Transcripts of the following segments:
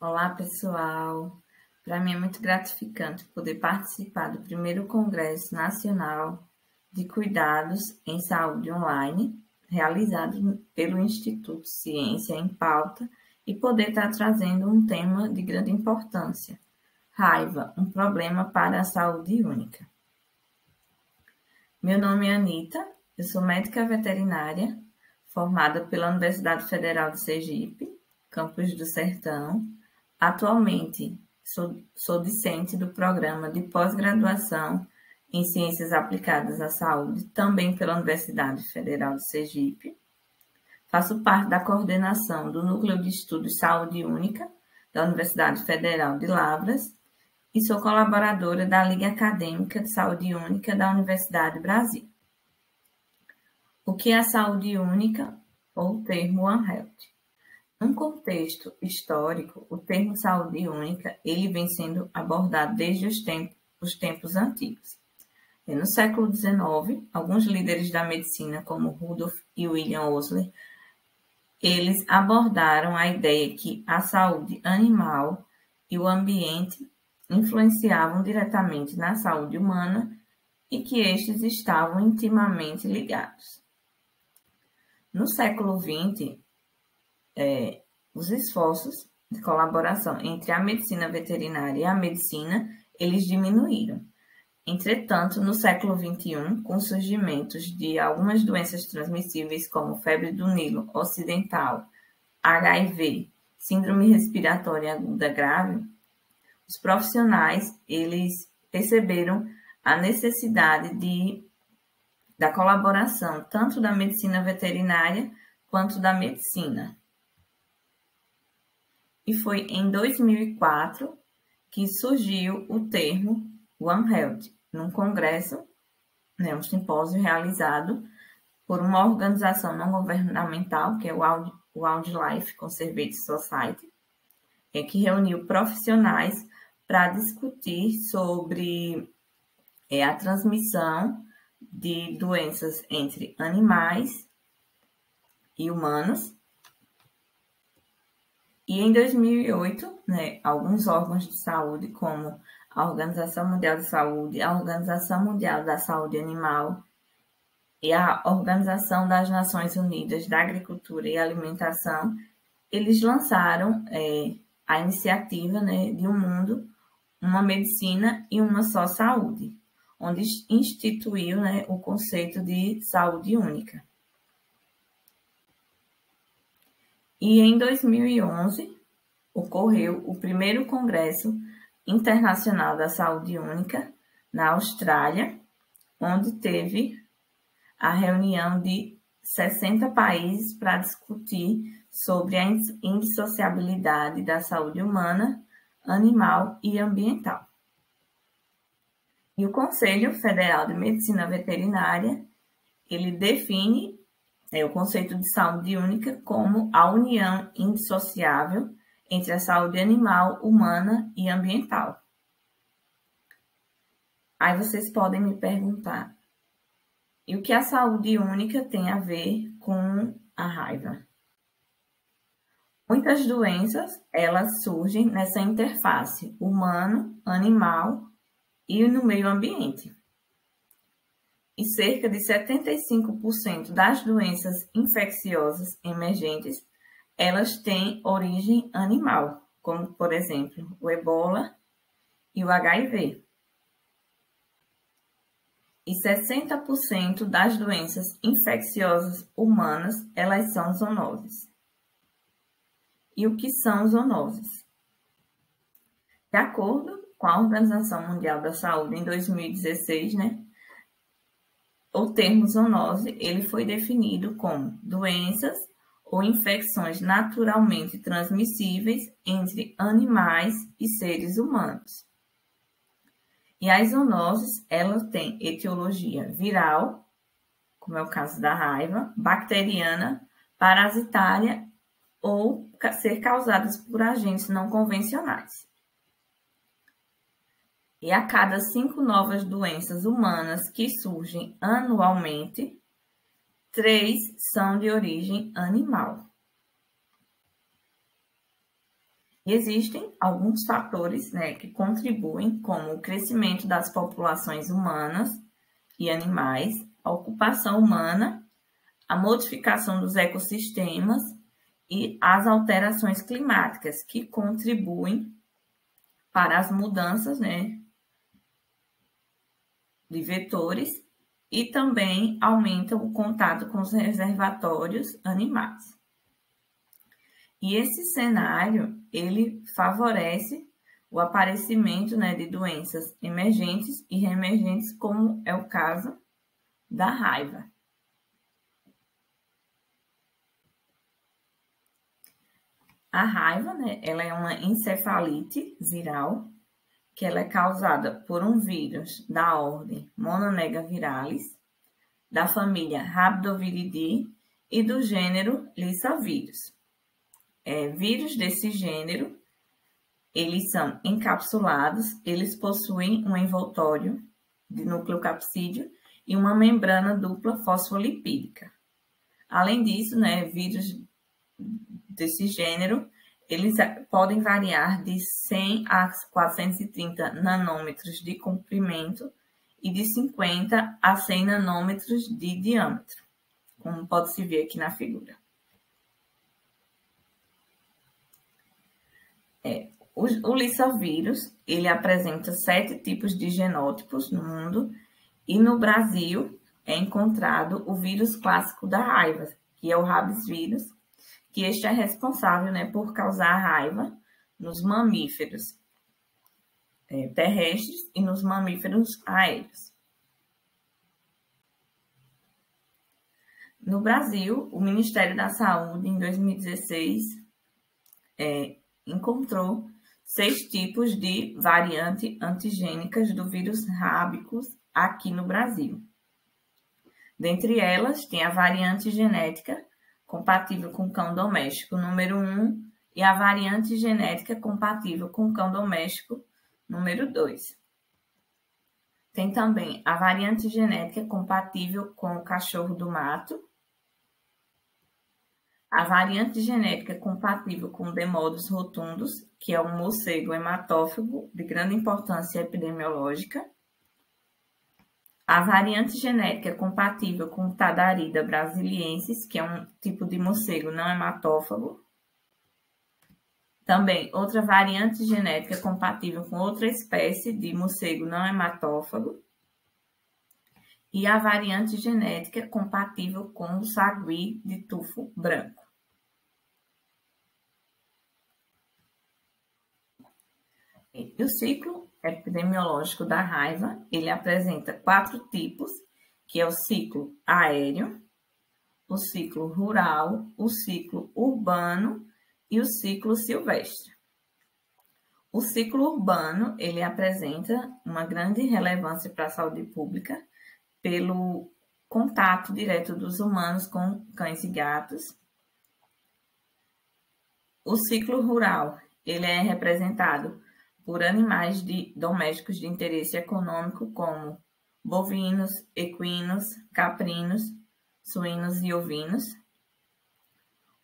Olá, pessoal! Para mim é muito gratificante poder participar do primeiro Congresso Nacional de Cuidados em Saúde Online, realizado pelo Instituto Ciência em Pauta, e poder estar trazendo um tema de grande importância: raiva, um problema para a saúde única. Meu nome é Anita, eu sou médica veterinária, formada pela Universidade Federal de Sergipe, campus do Sertão. Atualmente, sou discente do programa de pós-graduação em Ciências Aplicadas à Saúde, também pela Universidade Federal de Sergipe. Faço parte da coordenação do Núcleo de Estudos Saúde Única da Universidade Federal de Lavras e sou colaboradora da Liga Acadêmica de Saúde Única da Universidade Brasil. O que é a saúde única, ou termo One Health? Num contexto histórico, o termo saúde única ele vem sendo abordado desde os tempos antigos. No século XIX, alguns líderes da medicina, como Rudolf e William Osler, eles abordaram a ideia que a saúde animal e o ambiente influenciavam diretamente na saúde humana e que estes estavam intimamente ligados. No século XX, os esforços de colaboração entre a medicina veterinária e a medicina, eles diminuíram. Entretanto, no século XXI, com surgimentos de algumas doenças transmissíveis como febre do Nilo ocidental, HIV, síndrome respiratória aguda grave, os profissionais, eles perceberam a necessidade da colaboração tanto da medicina veterinária quanto da medicina. E foi em 2004 que surgiu o termo One Health, num congresso, um simpósio realizado por uma organização não governamental, que é o Wildlife Conservancy Society, que reuniu profissionais para discutir sobre a transmissão de doenças entre animais e humanos. E em 2008, alguns órgãos de saúde, como a Organização Mundial de Saúde, a Organização Mundial da Saúde Animal e a Organização das Nações Unidas da Agricultura e Alimentação, eles lançaram a iniciativa de um mundo, uma medicina e uma só saúde, onde instituiu o conceito de saúde única. E em 2011, ocorreu o primeiro Congresso Internacional da Saúde Única na Austrália, onde teve a reunião de 60 países para discutir sobre a indissociabilidade da saúde humana, animal e ambiental. E o Conselho Federal de Medicina Veterinária, ele define o conceito de saúde única como a união indissociável entre a saúde animal, humana e ambiental. Aí vocês podem me perguntar, e o que a saúde única tem a ver com a raiva? Muitas doenças, elas surgem nessa interface humano, animal e no meio ambiente. E cerca de 75% das doenças infecciosas emergentes, elas têm origem animal, como, por exemplo, o Ebola e o HIV. E 60% das doenças infecciosas humanas, elas são zoonoses. E o que são zoonoses? De acordo com a Organização Mundial da Saúde, em 2016, o termo zoonose ele foi definido como doenças ou infecções naturalmente transmissíveis entre animais e seres humanos. E as zoonoses, elas têm etiologia viral, como é o caso da raiva, bacteriana, parasitária ou ser causadas por agentes não convencionais. E a cada 5 novas doenças humanas que surgem anualmente, 3 são de origem animal. Existem alguns fatores, né, que contribuem, como o crescimento das populações humanas e animais, a ocupação humana, a modificação dos ecossistemas e as alterações climáticas, que contribuem para as mudanças, né, de vetores e também aumentam o contato com os reservatórios animais. E esse cenário, ele favorece o aparecimento, né, de doenças emergentes e reemergentes, como é o caso da raiva. A raiva, né, ela é uma encefalite viral, que ela é causada por um vírus da ordem Mononegavirales, da família Rhabdoviridae e do gênero Lyssavirus. Vírus desse gênero, eles são encapsulados, eles possuem um envoltório de núcleo capsídeo e uma membrana dupla fosfolipídica. Além disso, né, vírus desse gênero, eles podem variar de 100 a 430 nanômetros de comprimento e de 50 a 100 nanômetros de diâmetro, como pode-se ver aqui na figura. O lissavírus, ele apresenta 7 tipos de genótipos no mundo e no Brasil é encontrado o vírus clássico da raiva, que é o rabies vírus, que este é responsável, né, por causar raiva nos mamíferos terrestres e nos mamíferos aéreos. No Brasil, o Ministério da Saúde, em 2016, encontrou 6 tipos de variantes antigênicas do vírus rábicos aqui no Brasil. Dentre elas, tem a variante genética compatível com cão doméstico número 1 e a variante genética compatível com cão doméstico número 2. Tem também a variante genética compatível com o cachorro do mato, a variante genética compatível com Demodus rotundus, que é um morcego hematófago de grande importância epidemiológica, a variante genética compatível com Tadarida brasiliensis, que é um tipo de morcego não hematófago. Também outra variante genética compatível com outra espécie de morcego não hematófago. E a variante genética compatível com o sagui de tufo branco. E o ciclo epidemiológico da raiva, ele apresenta 4 tipos, que é o ciclo aéreo, o ciclo rural, o ciclo urbano e o ciclo silvestre. O ciclo urbano, ele apresenta uma grande relevância para a saúde pública pelo contato direto dos humanos com cães e gatos. O ciclo rural, ele é representado por animais domésticos de interesse econômico, como bovinos, equinos, caprinos, suínos e ovinos.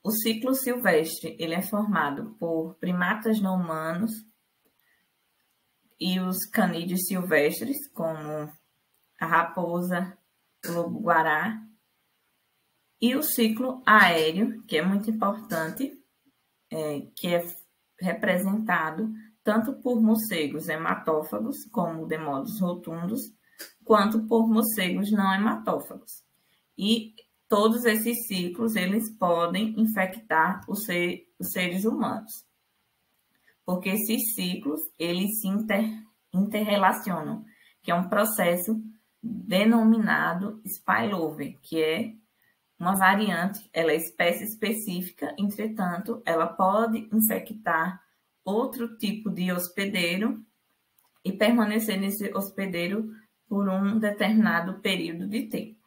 O ciclo silvestre, ele é formado por primatas não humanos e os canídeos silvestres, como a raposa, o lobo-guará. E o ciclo aéreo, que é muito importante, que é representado tanto por morcegos hematófagos, como o Demodus rotundus, quanto por morcegos não hematófagos. E todos esses ciclos, eles podem infectar os seres humanos, porque esses ciclos, eles se interrelacionam, que é um processo denominado spillover, que é uma variante, ela é espécie específica, entretanto, ela pode infectar outro tipo de hospedeiro e permanecer nesse hospedeiro por um determinado período de tempo.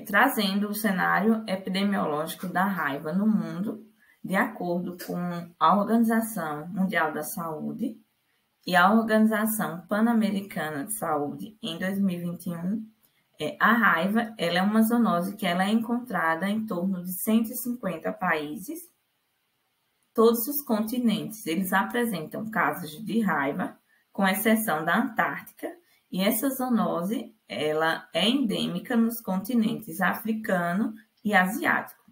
Trazendo o cenário epidemiológico da raiva no mundo, de acordo com a Organização Mundial da Saúde e a Organização Pan-Americana de Saúde, em 2021, A raiva, ela é uma zoonose que ela é encontrada em torno de 150 países. Todos os continentes, eles apresentam casos de raiva, com exceção da Antártica, e essa zoonose, ela é endêmica nos continentes africano e asiático.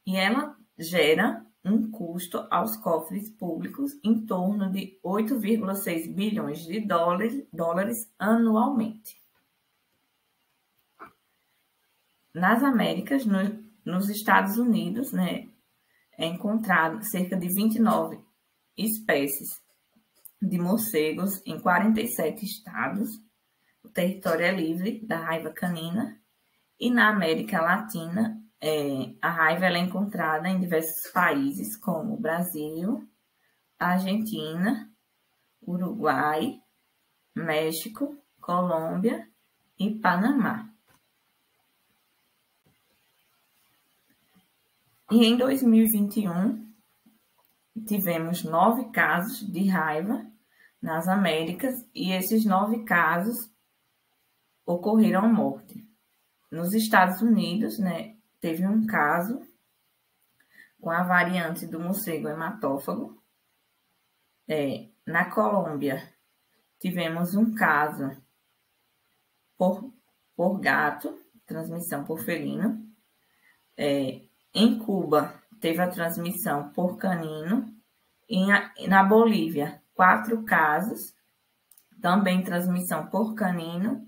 E ela gera um custo aos cofres públicos em torno de 8,6 bilhões de dólares anualmente. Nas Américas, nos Estados Unidos, né, é encontrado cerca de 29 espécies de morcegos em 47 estados. O território é livre da raiva canina. E na América Latina, a raiva ela é encontrada em diversos países, como Brasil, Argentina, Uruguai, México, Colômbia e Panamá. E em 2021, tivemos 9 casos de raiva nas Américas e esses 9 casos ocorreram morte. Nos Estados Unidos, né, teve um caso com a variante do morcego hematófago. Na Colômbia, tivemos um caso por gato, transmissão por felino. Em Cuba, teve a transmissão por canino. E na Bolívia, 4 casos, também transmissão por canino.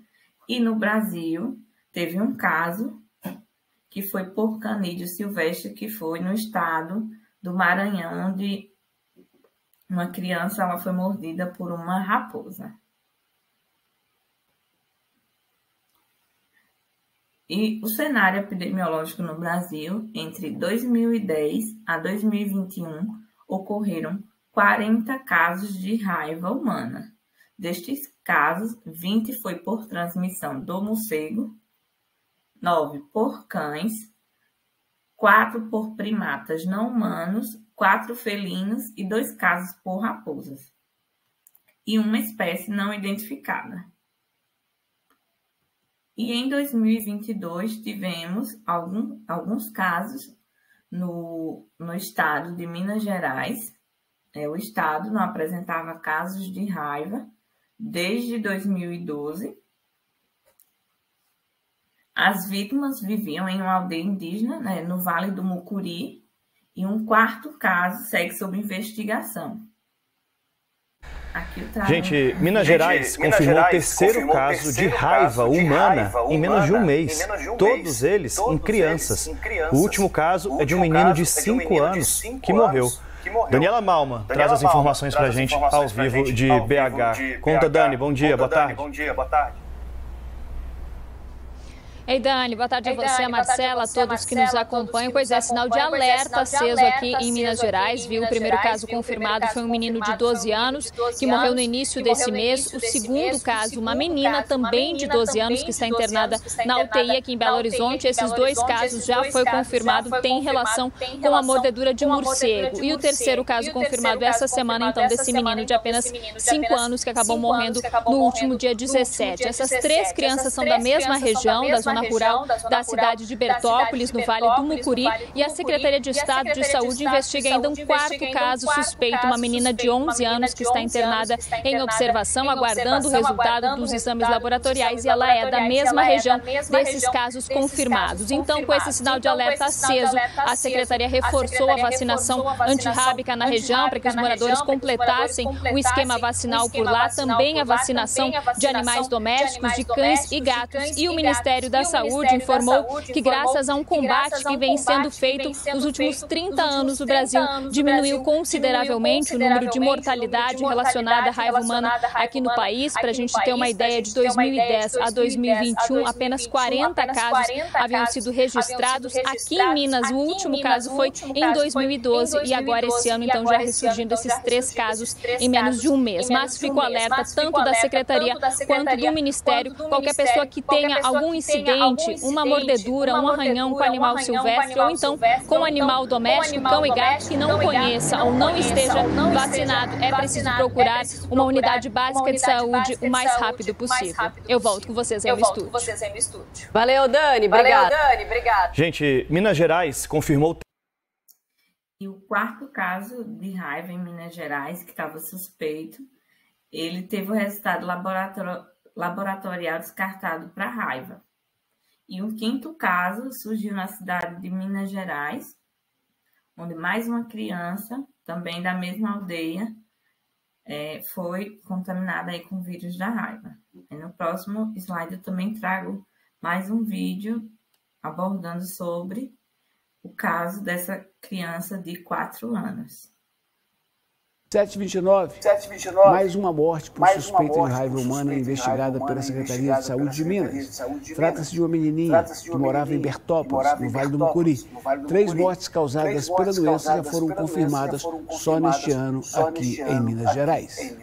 E no Brasil, teve um caso que foi por canídeo silvestre, que foi no estado do Maranhão, onde uma criança ela foi mordida por uma raposa. E o cenário epidemiológico no Brasil, entre 2010 a 2021, ocorreram 40 casos de raiva humana. Destes casos, 20 foi por transmissão do morcego, 9 por cães, 4 por primatas não humanos, 4 felinos e 2 casos por raposas. E uma espécie não identificada. E em 2022, tivemos alguns casos no estado de Minas Gerais. O estado não apresentava casos de raiva desde 2012. As vítimas viviam em uma aldeia indígena, né, no Vale do Mucuri, e um 4º caso segue sob investigação. Gente, Minas Gerais confirmou o 3º caso de raiva humana em menos de um mês. Todos eles em crianças. O último caso é de um menino de 5 anos que morreu. Daniela Malma traz as informações para a gente ao vivo de BH. Conta, Dani. Bom dia, boa tarde. Ei, Dani, boa tarde a você, a Marcela, a todos que nos acompanham. Pois é, sinal de alerta aceso aqui em Minas Gerais, viu? O primeiro caso confirmado foi um menino de 12 anos que morreu no início desse mês. O segundo caso, uma menina também de 12 anos que está internada na UTI aqui em Belo Horizonte. Esses 2 casos já foi confirmado, tem relação com a mordedura de morcego. E o terceiro caso confirmado essa semana, então, desse menino de apenas 5 anos que acabou morrendo no último dia 17. Essas 3 crianças são da mesma região, da zona rural da cidade de Bertópolis, no Vale do Mucuri, e a Secretaria de Estado de Saúde investiga ainda um 4º caso suspeito, uma menina de 11 anos que está internada em observação, aguardando o resultado dos exames laboratoriais, e ela é da mesma região desses casos confirmados. Então, com esse sinal de alerta aceso, a Secretaria reforçou a vacinação antirrábica na região para que os moradores completassem o esquema vacinal por lá, também a vacinação de animais domésticos, de cães e gatos, e o Ministério da Saúde informou que, graças a um combate que vem sendo feito nos últimos 30 anos, o Brasil diminuiu consideravelmente o número de mortalidade relacionada à raiva humana aqui no país. Para a gente ter uma ideia, de 2010 a 2021, apenas 40 casos haviam sido registrados. Aqui em Minas, o último caso foi em 2012 e agora esse ano, então, já ressurgindo esses 3 casos em menos de um mês. Mas fica o alerta tanto da Secretaria quanto do Ministério. Qualquer pessoa que tenha algum incidente acidente, uma mordedura, um arranhão com animal silvestre ou então com animal doméstico, cão e gato que não conheça ou não esteja vacinado, é preciso procurar uma unidade básica de saúde o mais rápido possível. Eu volto com vocês aí no estúdio. Valeu, Dani. Obrigada. Gente, Minas Gerais confirmou. E o quarto caso de raiva em Minas Gerais, que estava suspeito, ele teve o resultado laboratorial descartado para raiva. E um quinto caso surgiu na cidade de Minas Gerais, onde mais uma criança, também da mesma aldeia, foi contaminada aí com o vírus da raiva. E no próximo slide eu também trago mais um vídeo abordando sobre o caso dessa criança de 4 anos. 7h29, mais uma morte por suspeita de raiva humana investigada pela Secretaria de Saúde de Minas. Trata-se de uma menininha que morava em Bertópolis, no Vale do Mucuri. 3 mortes causadas pela doença já foram confirmadas só neste ano aqui em Minas Gerais.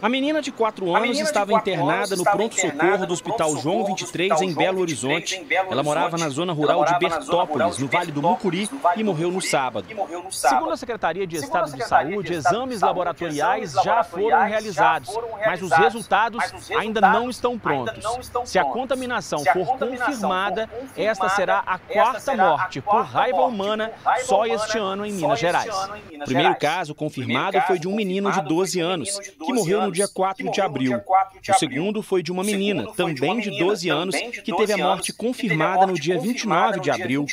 A menina de 4 anos estava internada no pronto-socorro do Hospital João 23, em Belo Horizonte. Ela morava na zona rural de Bertópolis, no Vale do Mucuri, e morreu no sábado. Segundo a Secretaria de Estado de Saúde, exames laboratoriais já foram realizados, mas os resultados ainda não estão prontos. Se a contaminação for confirmada, esta será a 4ª morte por raiva humana só este ano em Minas Gerais. O primeiro caso confirmado foi de um menino de 12 anos, que morreu no dia 4 de abril. O segundo foi de uma menina, também de 12 anos, que teve a morte confirmada no dia 29 de abril.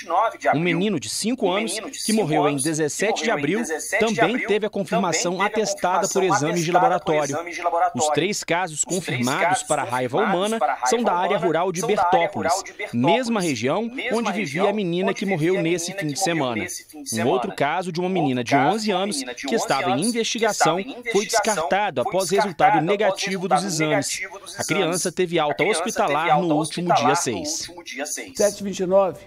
Um menino de 5 anos, que morreu em 17 de abril, também teve a confirmação atestada por exames de laboratório. Os 3 casos confirmados para a raiva humana são da área rural de Bertópolis, mesma região onde vivia a menina que morreu nesse fim de semana. Um outro caso de uma menina de 11 anos que estava em investigação foi descartado após resultado negativo dos exames. A criança teve alta hospitalar no último dia 6. 7h29.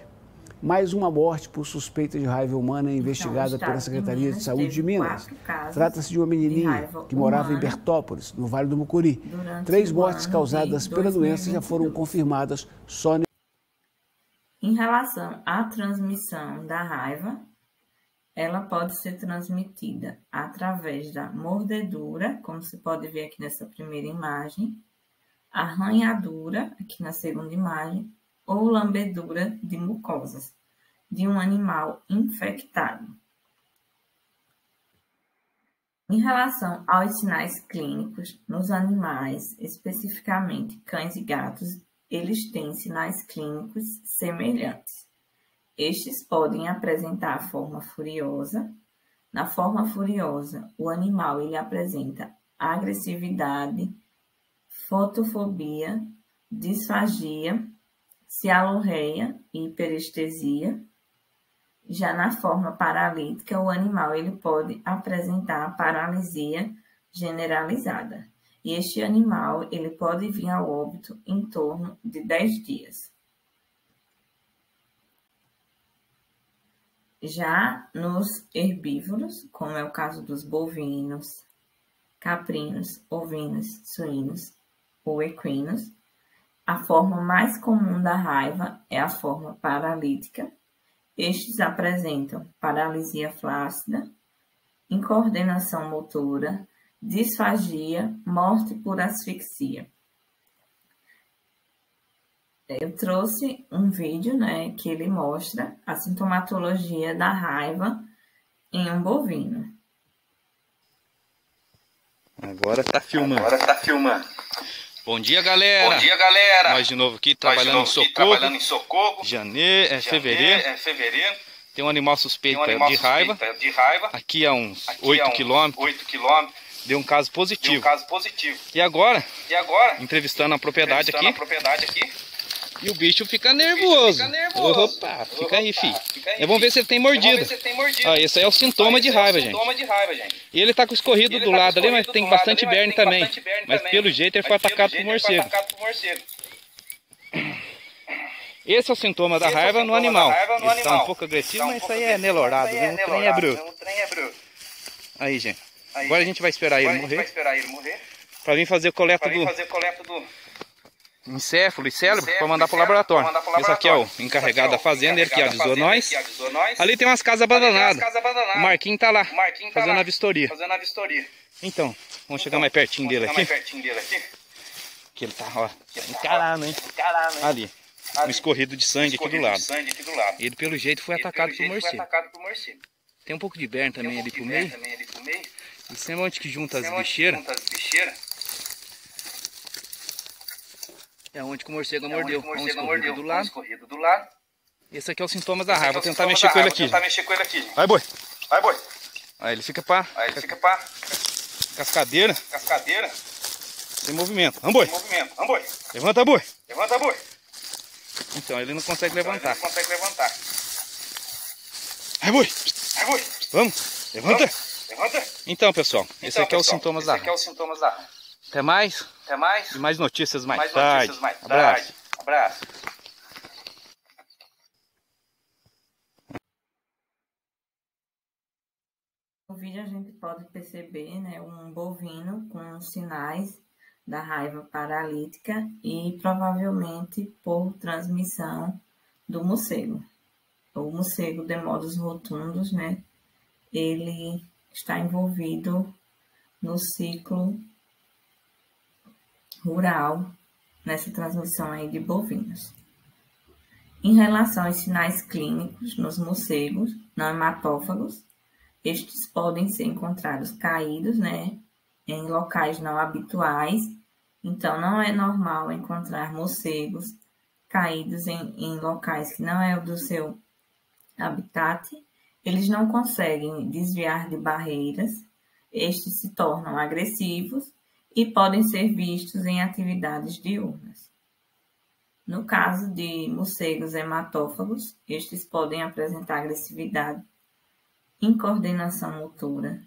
Mais uma morte por suspeita de raiva humana investigada pela Secretaria de Saúde de Minas. Trata-se de uma menininha que morava em Bertópolis, no Vale do Mucuri. 3 mortes causadas pela doença já foram confirmadas só. Em relação à transmissão da raiva, ela pode ser transmitida através da mordedura, como se pode ver aqui nessa primeira imagem, arranhadura, aqui na segunda imagem, ou lambedura de mucosas de um animal infectado. Em relação aos sinais clínicos, nos animais, especificamente cães e gatos, eles têm sinais clínicos semelhantes. Estes podem apresentar a forma furiosa. Na forma furiosa, o animal ele apresenta agressividade, fotofobia, disfagia, cialorreia e hiperestesia. Já na forma paralítica, o animal ele pode apresentar paralisia generalizada. E este animal ele pode vir ao óbito em torno de 10 dias. Já nos herbívoros, como é o caso dos bovinos, caprinos, ovinos, suínos ou equinos, a forma mais comum da raiva é a forma paralítica. Estes apresentam paralisia flácida, incoordenação motora, disfagia, morte por asfixia. Eu trouxe um vídeo, que ele mostra a sintomatologia da raiva em um bovino. Agora tá filmando. Bom dia, galera. Nós de novo aqui trabalhando em Socorro. Fevereiro. Tem um animal suspeito de raiva. Aqui a uns 8 quilômetros. Deu um caso positivo. E agora, entrevistando a propriedade aqui. E o bicho fica nervoso. Opa, fica aí, filho. Vamos ver se ele tem mordida. Esse aí é o sintoma de raiva, gente. E ele tá com o escorrido do lado ali, mas tem bastante berne também. Mas pelo jeito ele foi atacado por morcego. Esse é o sintoma da raiva no animal. Ele tá um pouco agressivo, mas isso aí é nelorado. O trem é bruto. Aí, gente. Agora a gente vai esperar ele morrer. Pra vir fazer a coleta encéfalo e cérebro para mandar para o laboratório. Esse aqui é o encarregado da fazenda, ele que avisou nós. Ali tem umas casas abandonadas. O Marquinhos tá lá, fazendo a vistoria. Então, vamos chegar mais pertinho dele aqui. Que ele tá, ó, encarado, hein? Ali, um escorrido de sangue aqui do lado. Ele, pelo jeito, foi atacado por morcego. Tem um pouco de berna também ali pro meio. E sempre onde que junta as bicheiras, é onde que o morcego mordeu. Um escorrido do lado. Esse aqui é o sintomas da raiva. Vou tentar mexer com ele aqui. Vai, boi. Aí ele fica pá. Cascadeira. Sem movimento. Vamos, boi. Levanta, boi. Então, ele não consegue levantar. Vai, boi. Vamos. Levanta. Então, pessoal, esse aqui é os sintomas da raiva. Até mais. E mais notícias mais tarde. Abraço. No vídeo a gente pode perceber, né, um bovino com sinais da raiva paralítica e provavelmente por transmissão do morcego. O morcego de modos rotundos, né, ele está envolvido no ciclo rural, nessa transmissão aí de bovinos. Em relação aos sinais clínicos nos morcegos não hematófagos, estes podem ser encontrados caídos, né, em locais não habituais. Então, não é normal encontrar morcegos caídos em locais que não é o do seu habitat. Eles não conseguem desviar de barreiras, estes se tornam agressivos e podem ser vistos em atividades diurnas. No caso de morcegos hematófagos, estes podem apresentar agressividade, incoordenação motora,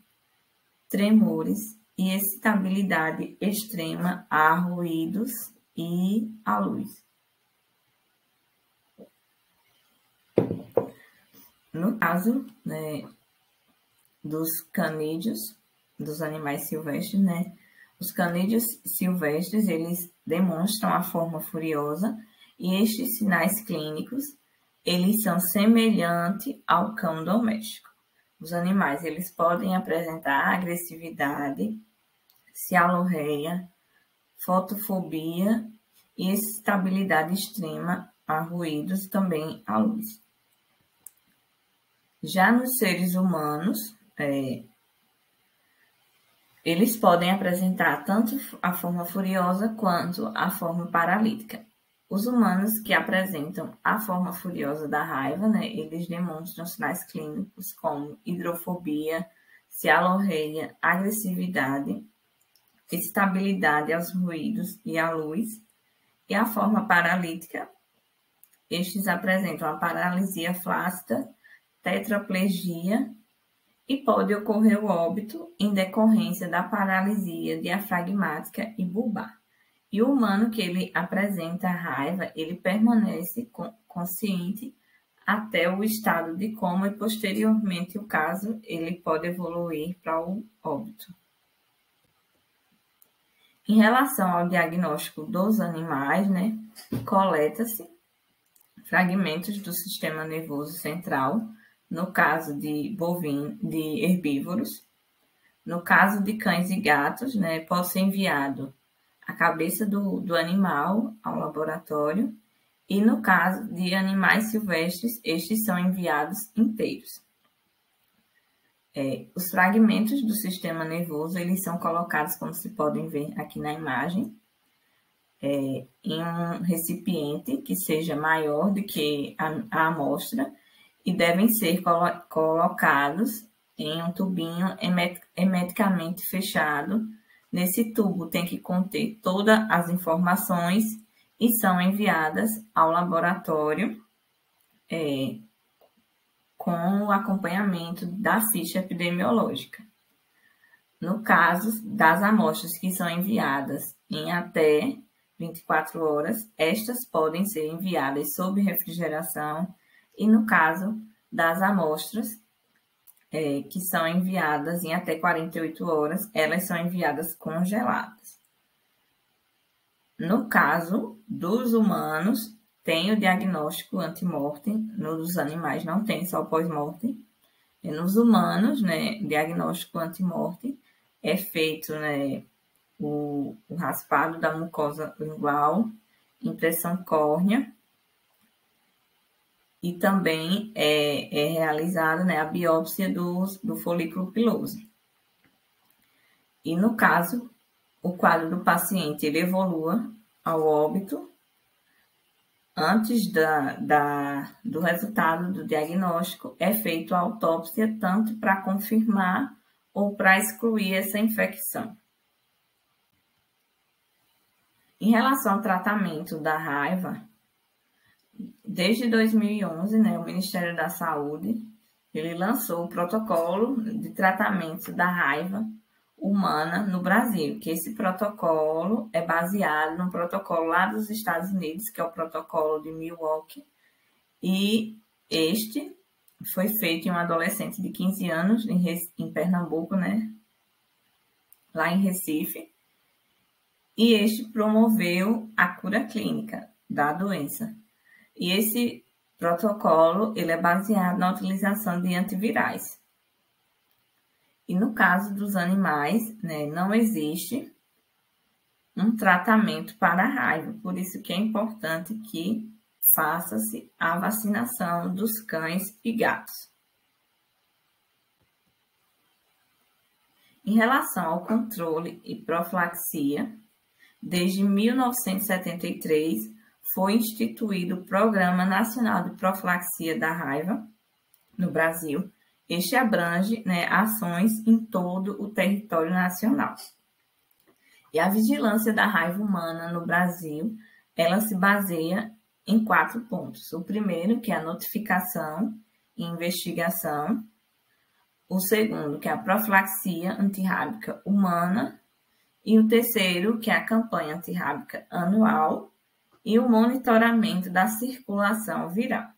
tremores e excitabilidade extrema a ruídos e à luz. No caso, né, dos canídeos, dos animais silvestres, né, os canídeos silvestres, eles demonstram a forma furiosa e estes sinais clínicos, eles são semelhantes ao cão doméstico. Os animais, eles podem apresentar agressividade, cialorreia, fotofobia e excitabilidade extrema a ruídos, também à luz. Já nos seres humanos, eles podem apresentar tanto a forma furiosa quanto a forma paralítica. Os humanos que apresentam a forma furiosa da raiva, né, eles demonstram sinais clínicos como hidrofobia, cialorreia, agressividade, excitabilidade aos ruídos e à luz. E a forma paralítica, estes apresentam a paralisia flácida, tetraplegia e pode ocorrer o óbito em decorrência da paralisia diafragmática e bulbar. E o humano que ele apresenta raiva, ele permanece consciente até o estado de coma e posteriormente o caso, ele pode evoluir para o óbito. Em relação ao diagnóstico dos animais, né, coleta-se fragmentos do sistema nervoso central, no caso de herbívoros. No caso de cães e gatos, né, pode ser enviado a cabeça do animal ao laboratório e no caso de animais silvestres, estes são enviados inteiros. Os fragmentos do sistema nervoso, eles são colocados, como se podem ver aqui na imagem, em um recipiente que seja maior do que a amostra e devem ser colocados em um tubinho hermeticamente fechado. Nesse tubo tem que conter todas as informações e são enviadas ao laboratório com o acompanhamento da ficha epidemiológica. No caso das amostras que são enviadas em até 24 horas, estas podem ser enviadas sob refrigeração e no caso das amostras que são enviadas em até 48 horas, elas são enviadas congeladas. No caso dos humanos, tem o diagnóstico anti-mortem, nos animais não tem, só pós-mortem. E nos humanos, né, diagnóstico anti-mortem é feito, né, o raspado da mucosa lingual, impressão córnea, e também é realizada, né, a biópsia do folículo piloso. E no caso, o quadro do paciente ele evolua ao óbito, antes do resultado do diagnóstico, é feita a autópsia tanto para confirmar ou para excluir essa infecção. Em relação ao tratamento da raiva, desde 2011, né, o Ministério da Saúde ele lançou o protocolo de tratamento da raiva humana no Brasil, que esse protocolo é baseado no protocolo lá dos Estados Unidos, que é o protocolo de Milwaukee, e este foi feito em um adolescente de 15 anos em Pernambuco, né, lá em Recife, e este promoveu a cura clínica da doença. E esse protocolo ele é baseado na utilização de antivirais. E no caso dos animais, né, não existe um tratamento para a raiva, por isso que é importante que faça-se a vacinação dos cães e gatos. Em relação ao controle e profilaxia, desde 1973 foi instituído o Programa Nacional de Profilaxia da Raiva no Brasil. Este abrange, né, ações em todo o território nacional. E a vigilância da raiva humana no Brasil, ela se baseia em 4 pontos. O primeiro, que é a notificação e investigação. O segundo, que é a profilaxia antirrábica humana. E o terceiro, que é a campanha antirrábica anual. E o monitoramento da circulação viral.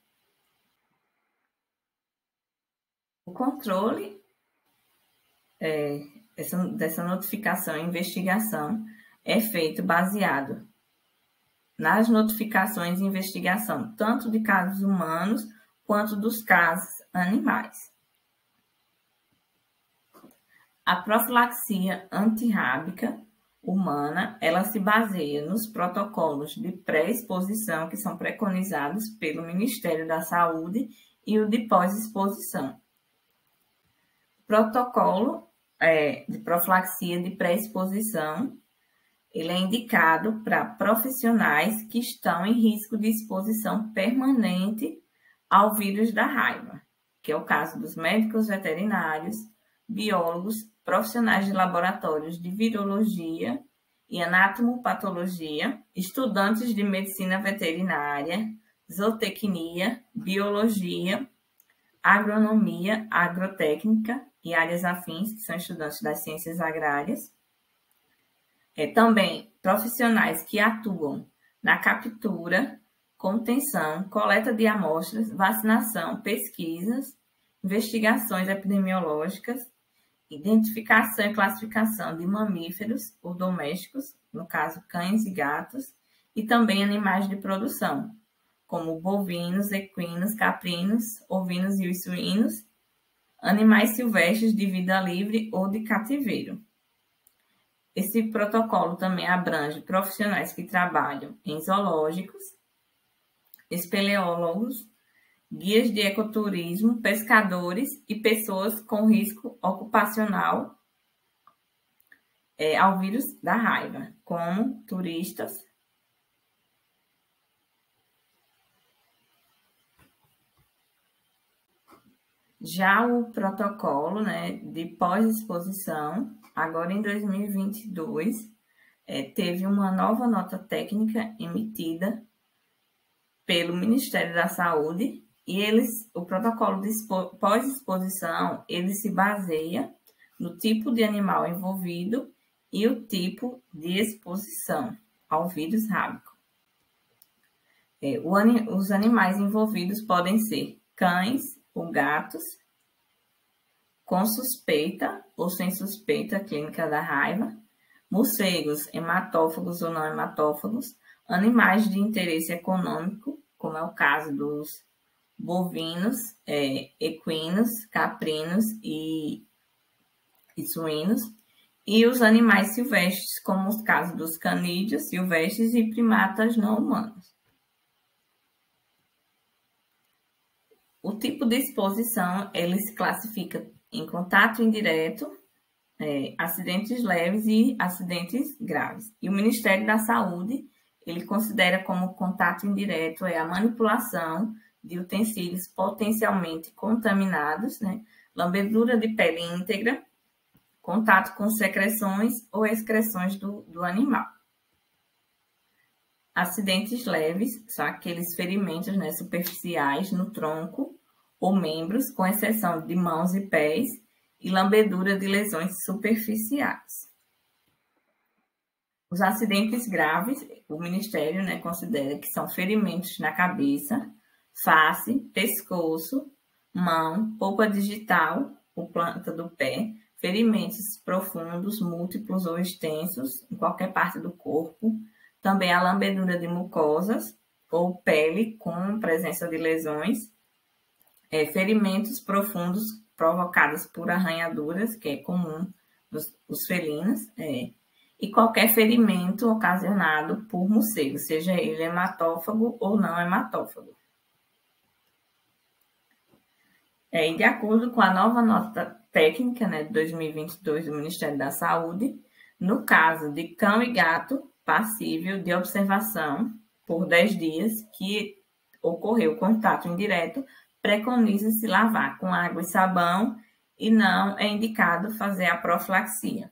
O controle dessa notificação e investigação é feito baseado nas notificações e investigação, tanto de casos humanos quanto dos casos animais. A profilaxia antirrábica humana, ela se baseia nos protocolos de pré-exposição que são preconizados pelo Ministério da Saúde e o de pós-exposição. Protocolo de profilaxia de pré-exposição, ele é indicado para profissionais que estão em risco de exposição permanente ao vírus da raiva, que é o caso dos médicos veterinários, biólogos, profissionais de laboratórios de virologia e anatomopatologia, estudantes de medicina veterinária, zootecnia, biologia, agronomia, agrotécnica e áreas afins, que são estudantes das ciências agrárias. Também profissionais que atuam na captura, contenção, coleta de amostras, vacinação, pesquisas, investigações epidemiológicas, identificação e classificação de mamíferos ou domésticos, no caso cães e gatos, e também animais de produção, como bovinos, equinos, caprinos, ovinos e os suínos, animais silvestres de vida livre ou de cativeiro. Esse protocolo também abrange profissionais que trabalham em zoológicos, espeleólogos, guias de ecoturismo, pescadores e pessoas com risco ocupacional ao vírus da raiva, como turistas. Já o protocolo, né, de pós-exposição, agora em 2022, teve uma nova nota técnica emitida pelo Ministério da Saúde e o protocolo de pós-exposição, ele se baseia no tipo de animal envolvido e o tipo de exposição ao vírus rábico. Os animais envolvidos podem ser cães ou gatos, com suspeita ou sem suspeita clínica da raiva, morcegos, hematófagos ou não hematófagos, animais de interesse econômico, como é o caso dos bovinos, equinos, caprinos e suínos, e os animais silvestres, como os casos dos canídeos silvestres e primatas não humanos. O tipo de exposição, ele se classifica em contato indireto, acidentes leves e acidentes graves. E o Ministério da Saúde, ele considera como contato indireto a manipulação de utensílios potencialmente contaminados, lambedura de pele íntegra, contato com secreções ou excreções do animal. Acidentes leves são aqueles ferimentos superficiais no tronco ou membros, com exceção de mãos e pés, e lambedura de lesões superficiais. Os acidentes graves, o Ministério considera que são ferimentos na cabeça, face, pescoço, mão, polpa digital, ou planta do pé, ferimentos profundos, múltiplos ou extensos em qualquer parte do corpo, também a lambedura de mucosas ou pele com presença de lesões, ferimentos profundos provocados por arranhaduras, que é comum nos felinos, e qualquer ferimento ocasionado por morcego, seja ele hematófago ou não hematófago. E de acordo com a nova nota técnica de 2022 do Ministério da Saúde, no caso de cão e gato passível de observação por 10 dias que ocorreu contato indireto, preconiza-se lavar com água e sabão e não é indicado fazer a profilaxia.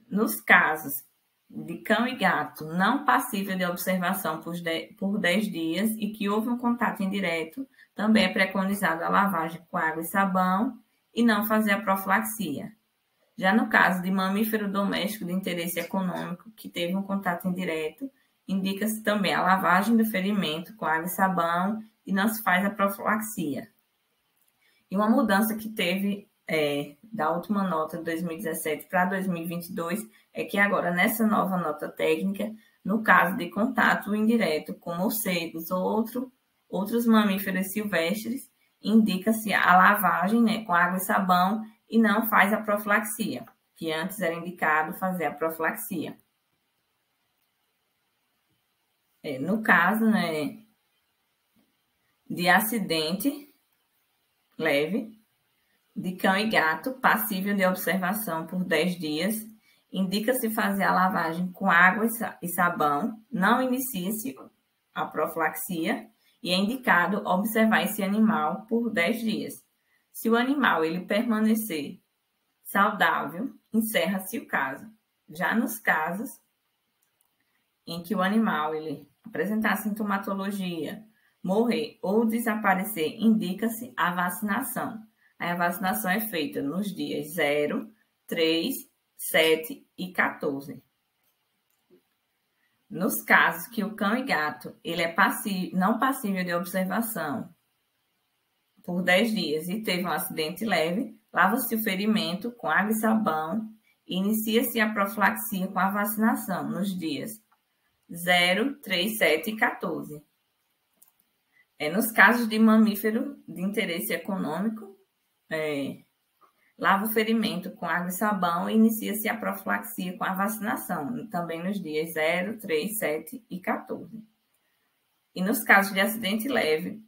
Nos casos de cão e gato não passível de observação por 10 dias e que houve um contato indireto, também é preconizada a lavagem com água e sabão e não fazer a profilaxia. Já no caso de mamífero doméstico de interesse econômico que teve um contato indireto, indica-se também a lavagem do ferimento com água e sabão e não se faz a profilaxia. E uma mudança que teve da última nota de 2017 para 2022 é que agora, nessa nova nota técnica, no caso de contato indireto com morcegos ou outros mamíferos silvestres, indica-se a lavagem com água e sabão e não faz a profilaxia, que antes era indicado fazer a profilaxia. No caso de acidente leve, de cão e gato, passível de observação por 10 dias, indica-se fazer a lavagem com água e sabão, não inicia-se a profilaxia e é indicado observar esse animal por 10 dias. Se o animal ele permanecer saudável, encerra-se o caso. Já nos casos em que o animal ele apresentar sintomatologia, morrer ou desaparecer, indica-se a vacinação. A vacinação é feita nos dias 0, 3, 7 e 14. Nos casos que o cão e gato ele é não passível de observação por 10 dias e teve um acidente leve, lava-se o ferimento com água e sabão e inicia-se a profilaxia com a vacinação nos dias 0, 3, 7 e 14. Nos casos de mamífero de interesse econômico, lava o ferimento com água e sabão e inicia-se a profilaxia com a vacinação, também nos dias 0, 3, 7 e 14. E nos casos de acidente leve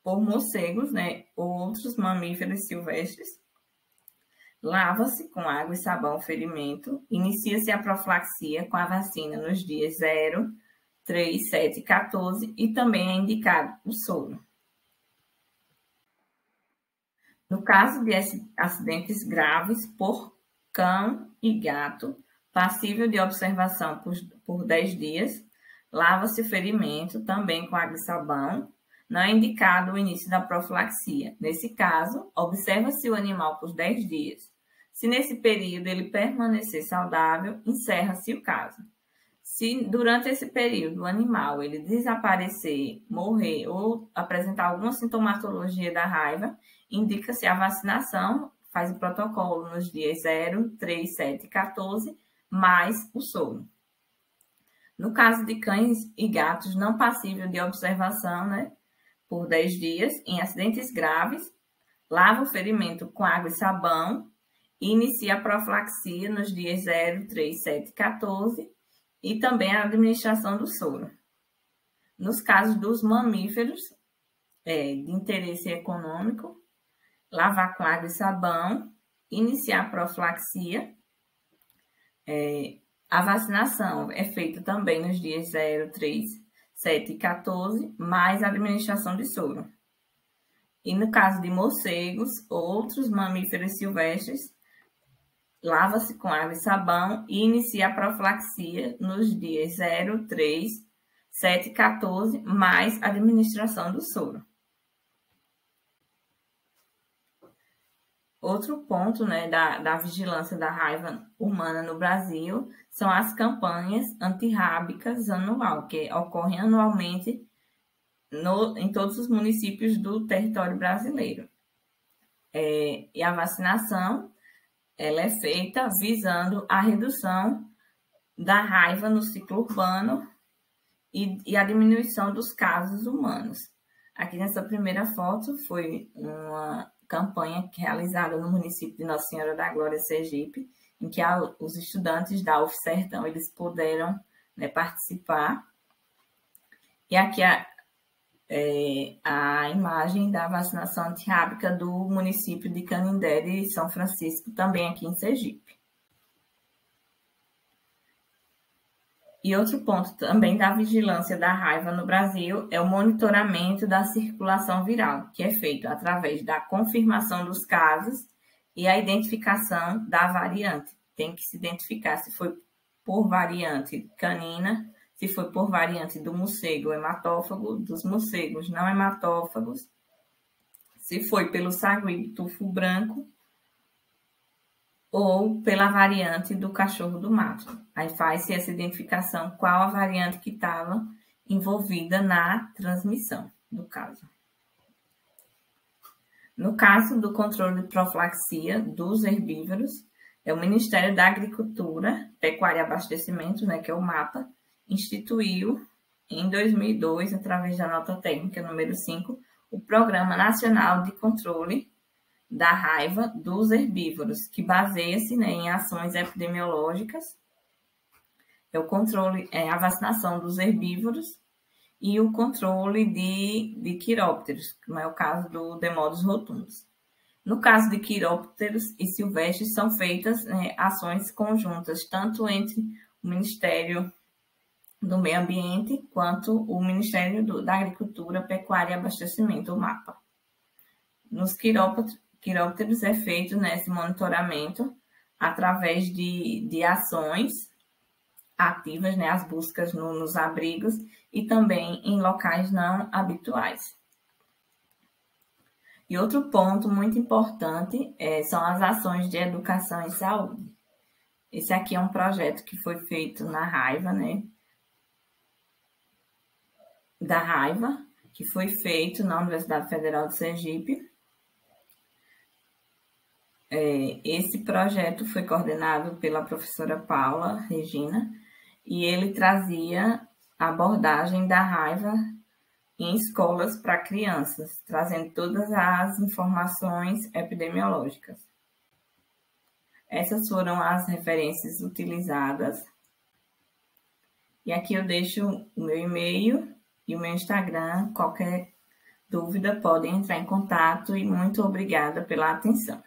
por morcegos, ou outros mamíferos silvestres, lava-se com água e sabão o ferimento, inicia-se a profilaxia com a vacina nos dias 0, 3, 7 e 14 e também é indicado o soro. No caso de acidentes graves por cão e gato, passível de observação por 10 dias, lava-se o ferimento também com água e sabão, não é indicado o início da profilaxia. Nesse caso, observa-se o animal por 10 dias. Se nesse período ele permanecer saudável, encerra-se o caso. Se durante esse período o animal ele desaparecer, morrer ou apresentar alguma sintomatologia da raiva, indica-se a vacinação, faz o protocolo nos dias 0, 3, 7 e 14, mais o soro. No caso de cães e gatos não passível de observação, né, por 10 dias, em acidentes graves, lava o ferimento com água e sabão e inicia a profilaxia nos dias 0, 3, 7 e 14 e também a administração do soro. Nos casos dos mamíferos de interesse econômico, lavar com água e sabão, iniciar a profilaxia. A vacinação é feita também nos dias 0, 3, 7 e 14, mais a administração de soro. E no caso de morcegos, outros mamíferos silvestres, lava-se com água e sabão e inicia a profilaxia nos dias 0, 3, 7 e 14, mais a administração do soro. Outro ponto, né, da vigilância da raiva humana no Brasil são as campanhas antirrábicas anual, que ocorrem anualmente em todos os municípios do território brasileiro. E a vacinação ela é feita visando a redução da raiva no ciclo urbano e a diminuição dos casos humanos. Aqui nessa primeira foto foi uma campanha realizada no município de Nossa Senhora da Glória, Sergipe, em que os estudantes da UF Sertão eles puderam, né, participar. E aqui a imagem da vacinação antirrábica do município de Canindé de São Francisco, também aqui em Sergipe. E outro ponto também da vigilância da raiva no Brasil é o monitoramento da circulação viral, que é feito através da confirmação dos casos e a identificação da variante. Tem que se identificar se foi por variante canina, se foi por variante do morcego hematófago, dos morcegos não hematófagos, se foi pelo sagui tufo branco ou pela variante do cachorro do mato. Aí faz-se essa identificação qual a variante que estava envolvida na transmissão do caso. No caso do controle de profilaxia dos herbívoros, o Ministério da Agricultura, Pecuária e Abastecimento, né, que é o MAPA, instituiu em 2002, através da nota técnica número 5, o Programa Nacional de Controle da Raiva dos Herbívoros, que baseia-se, né, em ações epidemiológicas, o controle, a vacinação dos herbívoros e o controle de quirópteros, como é o caso do Demodus rotundus. No caso de quirópteros e silvestres, são feitas, né, ações conjuntas, tanto entre o Ministério do Meio Ambiente quanto o Ministério da Agricultura, Pecuária e Abastecimento, o MAPA. Nos quirópteros é feito, né, esse monitoramento através de ações ativas, né, as buscas nos abrigos e também em locais não habituais. E outro ponto muito importante são as ações de educação e saúde. Esse aqui é um projeto que foi feito na raiva, né, da raiva, que foi feito na Universidade Federal de Sergipe. Esse projeto foi coordenado pela professora Paula Regina e ele trazia a abordagem da raiva em escolas para crianças, trazendo todas as informações epidemiológicas. Essas foram as referências utilizadas. E aqui eu deixo o meu e-mail e o meu Instagram. Qualquer dúvida, podem entrar em contato e muito obrigada pela atenção.